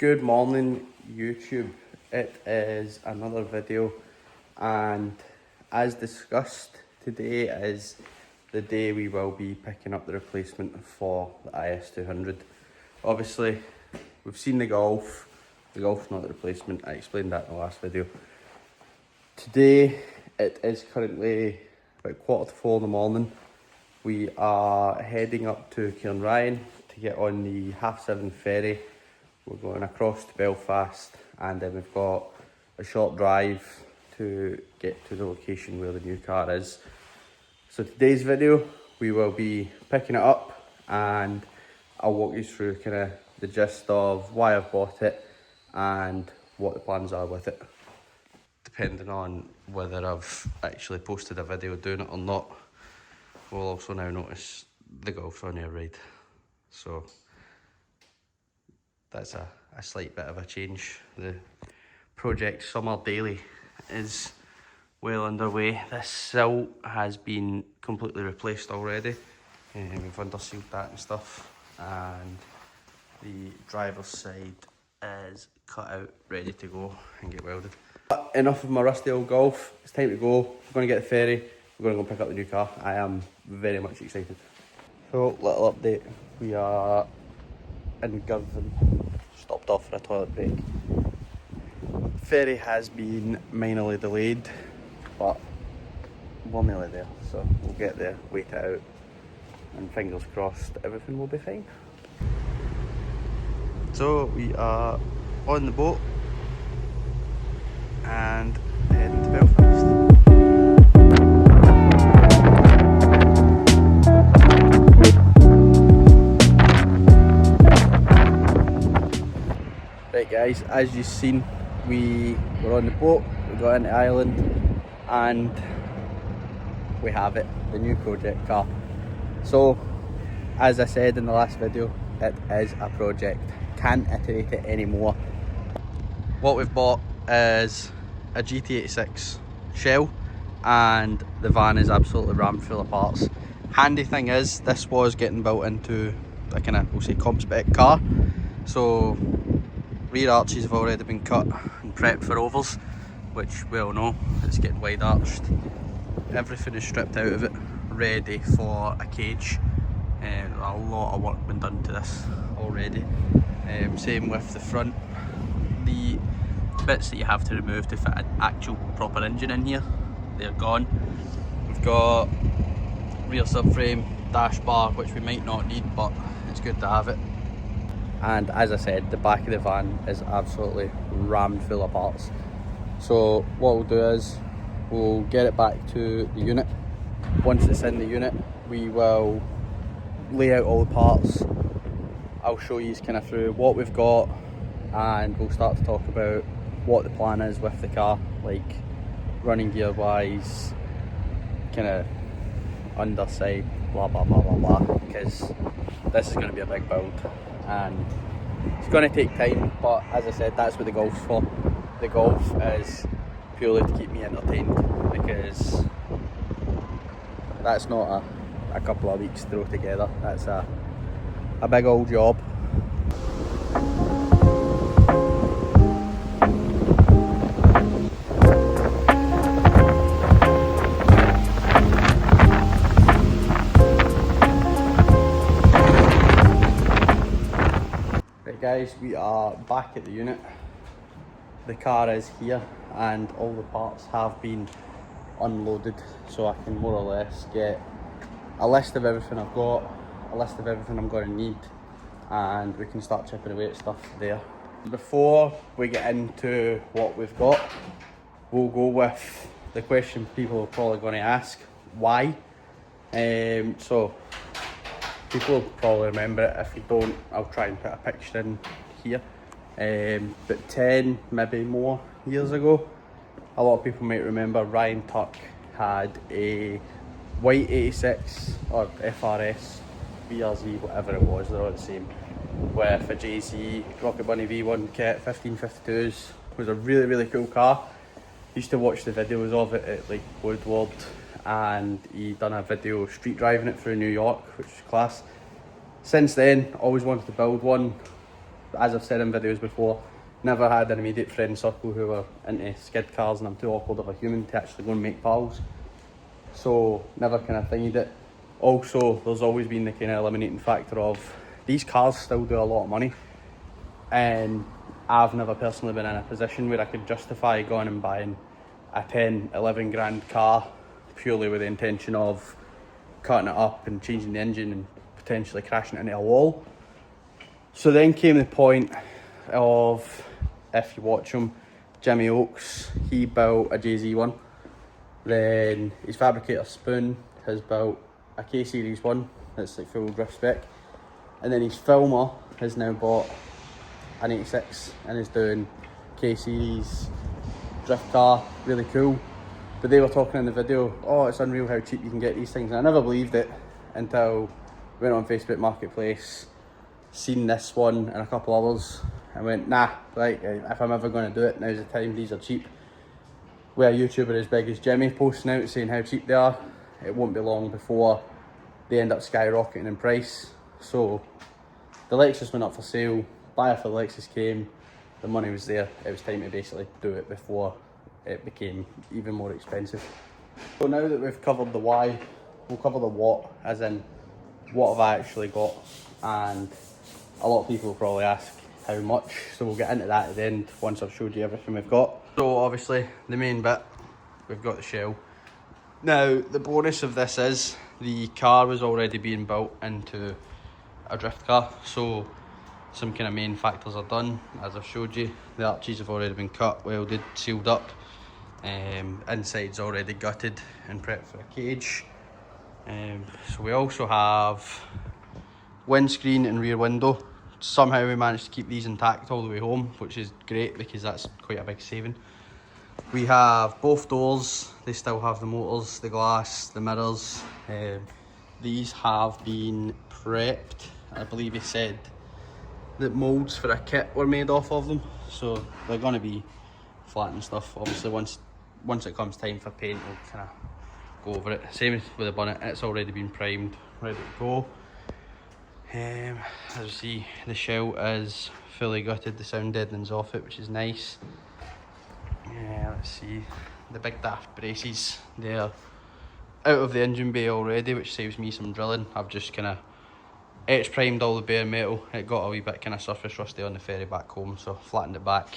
Good morning, YouTube. It is another video, and as discussed, today is the day we will be picking up the replacement for the IS200. Obviously, we've seen the Golf's not the replacement. I explained that in the last video. Today, it is currently about 3:45 in the morning. We are heading up to Cairnryan to get on the 7:30 ferry. We're going across to Belfast, and then we've got a short drive to get to the location where the new car is. So today's video, we will be picking it up, and I'll walk you through kind of the gist of why I've bought it and what the plans are with it. Depending on whether I've actually posted a video doing it or not, we'll also now notice the Golf's on your right. So that's a slight bit of a change. The project Summer Daily is well underway. This sill has been completely replaced already, and we've undersealed that and stuff, and the driver's side is cut out, ready to go and get welded. But enough of my rusty old Golf, it's time to go. We're going to get the ferry, we're going to go pick up the new car. I am very much excited. So, little update, we are in Girvan, stopped off for a toilet break. Ferry has been minorly delayed, but we're nearly there, so we'll get there, wait it out, and fingers crossed everything will be fine. So we are on the boat and heading to Belfast. Right guys, as you've seen, we were on the boat, we got into Ireland, and we have it, the new project car. So, as I said in the last video, it is a project. Can't iterate it anymore. What we've bought is a GT86 shell, and the van is absolutely rammed full of parts. Handy thing is, this was getting built into a kind of, we'll say, comp spec car. So rear arches have already been cut and prepped for ovals, which we all know it's getting wide arched. Everything is stripped out of it, ready for a cage, and a lot of work been done to this already. Same with the front. The bits that you have to remove to fit an actual proper engine in here, they're gone. We've got rear subframe, dash bar, which we might not need, but it's good to have it. And as I said, the back of the van is absolutely rammed full of parts. So what we'll do is we'll get it back to the unit. Once it's in the unit, we will lay out all the parts. I'll show you kind of through what we've got, and we'll start to talk about what the plan is with the car, like running gear wise, kind of underside, blah blah blah blah blah, because this is going to be a big build and it's going to take time, but as I said, that's what the Golf's for. The Golf is purely to keep me entertained, because that's not a couple of weeks throw together, that's a big old job. Guys, we are back at the unit. The car is here and all the parts have been unloaded, so I can more or less get a list of everything I've got, a list of everything I'm going to need, and we can start chipping away at stuff there. Before we get into what we've got, we'll go with the question people are probably going to ask: why? So people will probably remember it. If you don't, I'll try and put a picture in here. But 10, maybe more years ago, a lot of people might remember Ryan Tuck had a white 86 or FRS, BRZ, whatever it was, they're all the same, with a JZ Rocket Bunny V1 kit, 1552s. It was a really, really cool car. Used to watch the videos of it at like Woodward, and he done a video street driving it through New York, which was class. Since then, always wanted to build one. as I've said in videos before, never had an immediate friend circle who were into skid cars, and I'm too awkward of a human to actually go and make pals. So never kind of thingied it. Also, there's always been the kind of eliminating factor of these cars still do a lot of money, and I've never personally been in a position where I could justify going and buying a 10, 11 grand car purely with the intention of cutting it up and changing the engine and potentially crashing it into a wall. So then came the point of, if you watch him, Jimmy Oakes, he built a JZ one. Then his fabricator Spoon has built a K Series one that's like full drift spec. And then his filmer has now bought an 86 and is doing K Series drift car, really cool. But they were talking in the video, oh, it's unreal how cheap you can get these things. And I never believed it until I went on Facebook Marketplace, seen this one and a couple others, and went, nah, like, if I'm ever going to do it, now's the time, these are cheap. With a YouTuber as big as Jimmy posting out saying how cheap they are, it won't be long before they end up skyrocketing in price. So the Lexus went up for sale, buyer for the Lexus came, the money was there, it was time to basically do it before it became even more expensive. So now that we've covered the why, we'll cover the what, as in what have I actually got, and a lot of people will probably ask how much, so we'll get into that at the end once I've showed you everything we've got. So obviously the main bit, we've got the shell. Now the bonus of this is the car was already being built into a drift car, so some kind of main factors are done, as I've showed you. The arches have already been cut, welded, sealed up. Inside's already gutted and prepped for a cage. So we also have windscreen and rear window. Somehow we managed to keep these intact all the way home, which is great because that's quite a big saving. We have both doors, they still have the motors, the glass, the mirrors. These have been prepped. I believe he said that moulds for a kit were made off of them, so they're going to be flat and stuff. Obviously once it comes time for paint, we'll kind of go over it. Same with the bonnet, it's already been primed, ready to go. As you see, the shell is fully gutted, the sound deadening's off it, which is nice. Let's see, the big daft braces, they're out of the engine bay already, which saves me some drilling. I've just kind of etch primed all the bare metal. It got a wee bit kind of surface rusty on the ferry back home, so flattened it back,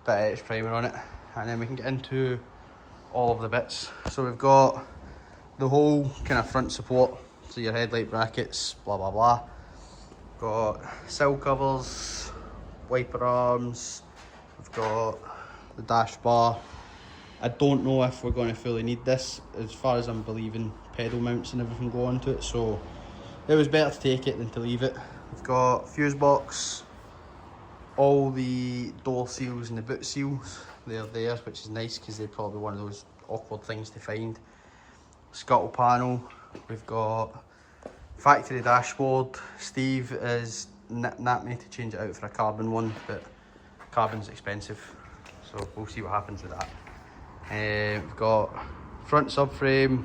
bit of etch primer on it, and then we can get into all of the bits. So we've got the whole kind of front support, so your headlight brackets, blah blah blah. Got sill covers, wiper arms, we've got the dash bar. I don't know if we're going to fully need this, as far as I'm believing pedal mounts and everything go onto it, so it was better to take it than to leave it. We've got fuse box, all the door seals and the boot seals, they're there, which is nice because they're probably one of those awkward things to find. Scuttle panel, we've got factory dashboard. Steve is napped me to change it out for a carbon one, but carbon's expensive, so we'll see what happens with that. We've got front subframe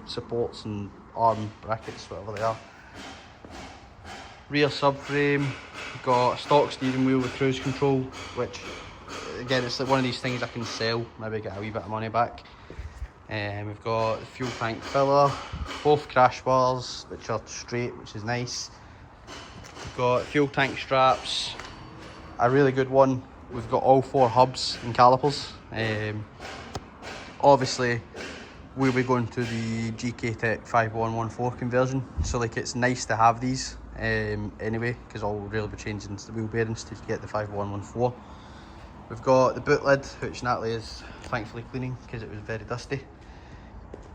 supports and arm brackets, whatever they are. Rear subframe, we've got stock steering wheel with cruise control, which again, it's like one of these things I can sell, maybe get a wee bit of money back. We've got the fuel tank filler, both crash bars, which are straight, which is nice. We've got fuel tank straps, a really good one. We've got all 4 hubs and calipers. Obviously, we'll be going to the GK Tech 5114 conversion, so like it's nice to have these anyway, because all we'll really be changing is the wheel bearings to get the 5114. We've got the boot lid, which Natalie is thankfully cleaning because it was very dusty.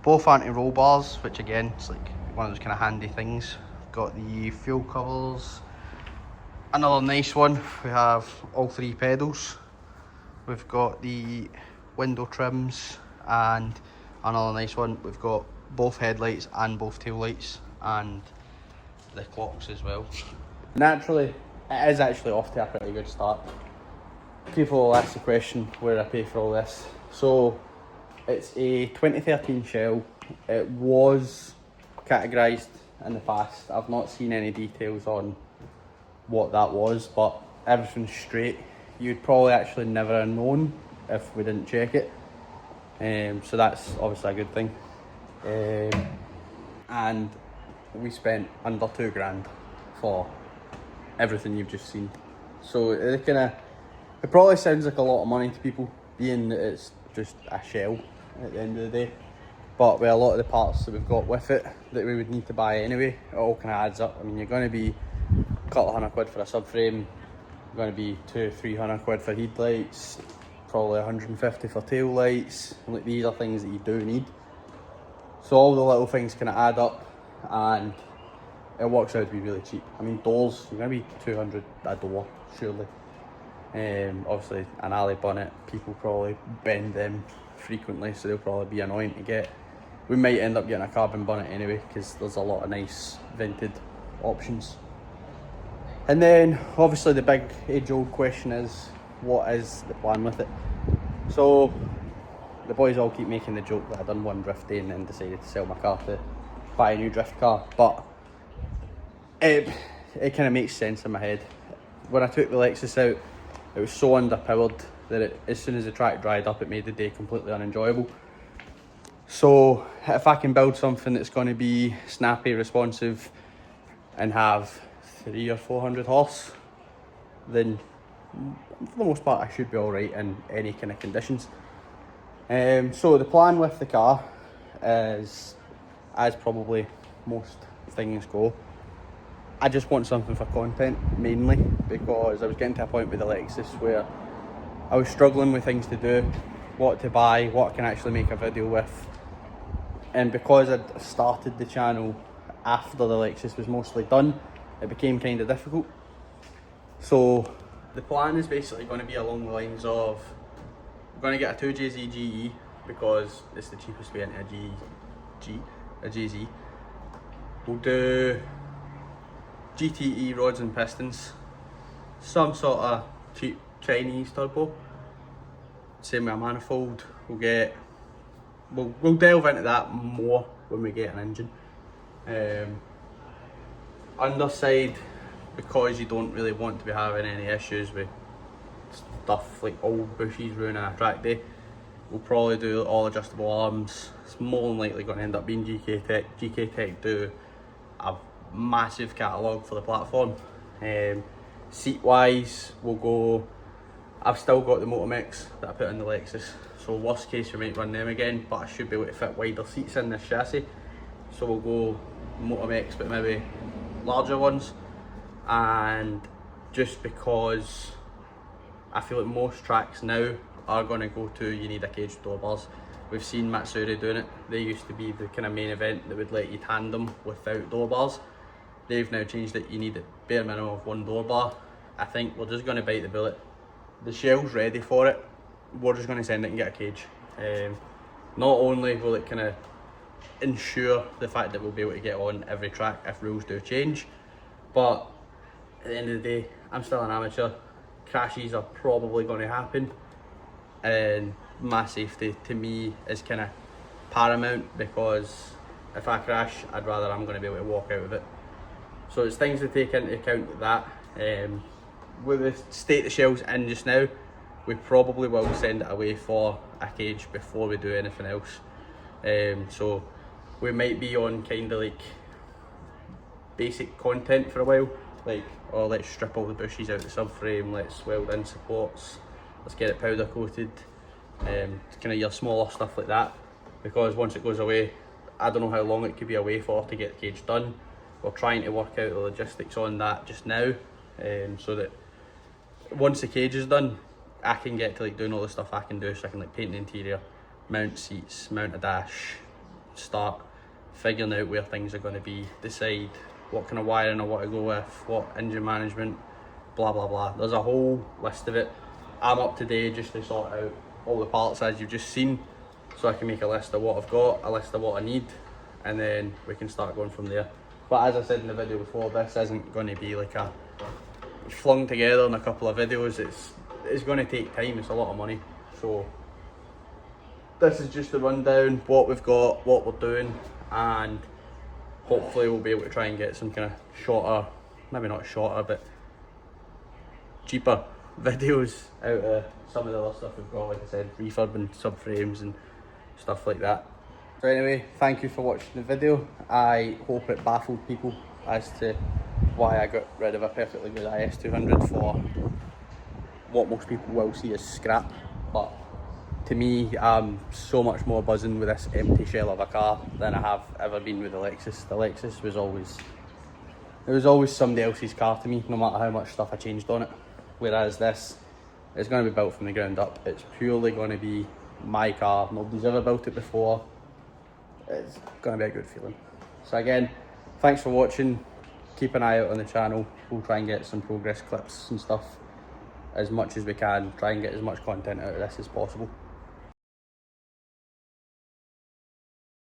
Both anti-roll bars, which again, it's like one of those kind of handy things. Got the fuel covers. Another nice one, we have all 3 pedals. We've got the window trims, and another nice one, we've got both headlights and both tail lights, and the clocks as well. Naturally, it is actually off to a pretty good start. People will ask the question where I pay for all this. So it's a 2013 shell. It was categorised in the past. I've not seen any details on what that was, but everything's straight. You'd probably actually never have known if we didn't check it. So that's obviously a good thing. And we spent under £2,000 for everything you've just seen. So it probably sounds like a lot of money to people, being that it's just a shell at the end of the day. But with a lot of the parts that we've got with it that we would need to buy anyway, it all kind of adds up. I mean, you're going to be a couple £100 for a subframe, you're going to be £200-300 for headlights, probably 150 for tail lights. Like, these are things that you do need. So all the little things kind of add up, and it works out to be really cheap. I mean, doors, you're going to be 200 a door, surely. Obviously, an alley bonnet, people probably bend them frequently, so they'll probably be annoying to get. We might end up getting a carbon bonnet anyway, because there's a lot of nice vented options. And then, obviously, the big age-old question is, what is the plan with it? So, the boys all keep making the joke that I done one drift day and then decided to sell my car to buy a new drift car, but it kind of makes sense in my head. When I took the Lexus out, it was so underpowered that as soon as the track dried up, it made the day completely unenjoyable. So if I can build something that's going to be snappy, responsive, and have 300 or 400 horse, then for the most part I should be alright in any kind of conditions. So the plan with the car is, as probably most things go, I just want something for content mainly, because I was getting to a point with the Lexus where I was struggling with things to do, what to buy, what I can actually make a video with. And because I'd started the channel after the Lexus was mostly done, it became kind of difficult. So the plan is basically going to be along the lines of, I'm going to get a 2JZ GE because it's the cheapest way into a GZ. We'll do GTE rods and pistons, some sort of cheap Chinese turbo, same with a manifold. We'll delve into that more when we get an engine. Underside, because you don't really want to be having any issues with stuff like old bushes ruining a track day, we'll probably do all adjustable arms. It's more than likely going to end up being GK Tech. GK Tech do a massive catalogue for the platform. Seat wise, we'll go, I've still got the Motomix that I put in the Lexus, so worst case we might run them again, but I should be able to fit wider seats in this chassis, so we'll go Motomix but maybe larger ones. And just because I feel like most tracks now are going to go to, you need a cage door bars. We've seen Matsuri doing it. They used to be the kind of main event that would let you tandem without door bars. They've now changed it, you need a bare minimum of one door bar. I think we're just going to bite the bullet. The shell's ready for it, we're just going to send it and get a cage. Not only will it kind of ensure the fact that we'll be able to get on every track if rules do change, but at the end of the day, I'm still an amateur. Crashes are probably going to happen, and my safety to me is kind of paramount, because if I crash, I'm going to be able to walk out of it. So it's things to take into account with that. With the state the shell's in just now, we probably will send it away for a cage before we do anything else. So we might be on kind of like basic content for a while, like, oh, let's strip all the bushes out the subframe, let's weld in supports, let's get it powder coated, kind of your smaller stuff like that, because once it goes away, I don't know how long it could be away for to get the cage done. We're trying to work out the logistics on that just now, so that once the cage is done, I can get to like doing all the stuff I can do, so I can like paint the interior, mount seats, mount a dash, start figuring out where things are going to be, decide what kind of wiring I want to go with, what engine management, blah blah blah. There's a whole list of it. I'm up today just to sort out all the parts as you've just seen, so I can make a list of what I've got, a list of what I need, and then we can start going from there. But as I said in the video before, this isn't going to be like a flung together in a couple of videos. It's going to take time, it's a lot of money. So this is just a rundown, what we've got, what we're doing, and hopefully we'll be able to try and get some kind of shorter, maybe not shorter, but cheaper videos out of some of the other stuff we've got, like I said, refurbing subframes and stuff like that. So anyway, thank you for watching the video. I hope it baffled people as to why I got rid of a perfectly good IS200 for what most people will see as scrap, but to me, I'm so much more buzzing with this empty shell of a car than I have ever been with the Lexus. The Lexus was always somebody else's car to me, no matter how much stuff I changed on it. Whereas this is going to be built from the ground up. It's purely going to be my car. Nobody's ever built it before. It's going to be a good feeling. So again, thanks for watching. Keep an eye out on the channel. We'll try and get some progress clips and stuff as much as we can. Try and get as much content out of this as possible.